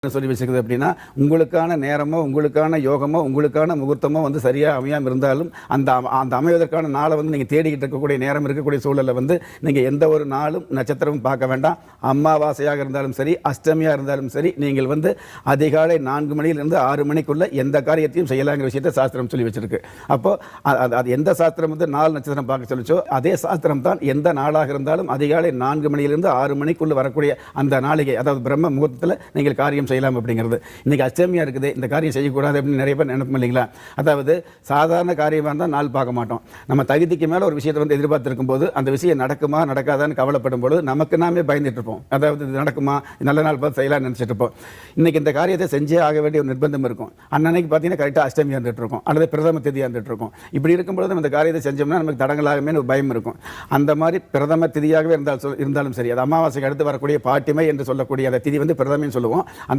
சொல்லி வச்சுக்குது அப்படின்னா, உங்களுக்கான நேரமோ, உங்களுக்கான யோகமோ, உங்களுக்கான முகூர்த்தமோ வந்து சரியா அமையாம இருந்தாலும், அந்த அமைவதற்கான நாள வந்து நீங்க தேடிக்கிட்டு இருக்கக்கூடிய நேரம் இருக்கக்கூடிய சூழல்ல வந்து, நீங்க எந்த ஒரு நாளும் நட்சத்திரமும் பார்க்க வேண்டாம். அமாவாசையாக இருந்தாலும் சரி, அஷ்டமியா இருந்தாலும் சரி, நீங்கள் வந்து அதிகாலை 4 மணியிலிருந்து 6 மணிக்குள்ள எந்த காரியத்தையும் செய்யலாங்கிற விஷயத்தை சாஸ்திரம் சொல்லி வச்சிருக்கு. அப்போ அது எந்த சாஸ்திரம் வந்து நாள் நட்சத்திரம் பார்க்க சொல்லிச்சோ, அதே சாஸ்திரம் தான் எந்த நாளாக இருந்தாலும் அதிகாலை 4 மணியிலிருந்து 6 மணிக்குள்ள வரக்கூடிய அந்த நாளிகை, அதாவது பிரம்ம முகூர்த்தத்தில் நீங்கள் காரியம் செய்யலாம் அப்படிங்கிறது. இன்னைக்கு அஷ்டமியா இருக்குது, இந்த காரியம் செய்யக்கூடாது அப்படின்னு நிறைய பேர் நினைப்போம் இல்லைங்களா? அதாவது சாதாரண காரியமாக இருந்தால் நாள் பார்க்க மாட்டோம். நம்ம தகுதிக்கு மேலே ஒரு விஷயத்தை வந்து எதிர்பார்த்திருக்கும் போது அந்த விஷயம் நடக்குமா நடக்காதான்னு கவலைப்படும் பொழுது நமக்கு நாமே பயந்துட்டு இருப்போம். அதாவது இது நடக்குமா, நல்ல நாள் பார்த்து செய்யலாம்னு நினச்சிட்டு இருப்போம். இன்னைக்கு இந்த காரியத்தை செஞ்சே ஆக வேண்டிய ஒரு நிர்பந்தம் இருக்கும். அன்னைக்கு பார்த்தீங்கன்னா கரெக்டாக அஷ்டமி இருந்துட்டு இருக்கும், அல்லது பிரதம திதி இருந்துட்டு இருக்கும். இப்படி இருக்கும்பொழுது நம்ம இந்த காரியத்தை செஞ்சோம்னா நமக்கு தடங்களாகவே ஒரு பயம் இருக்கும். அந்த மாதிரி பிரதம திதியாகவே இருந்தாலும் சரி, அது அமாவாசைக்கு அடுத்து வரக்கூடிய பாட்டிமை என்று சொல்லக்கூடிய அந்த திதி வந்து பிரதமைன்னு சொல்லுவோம். அந்த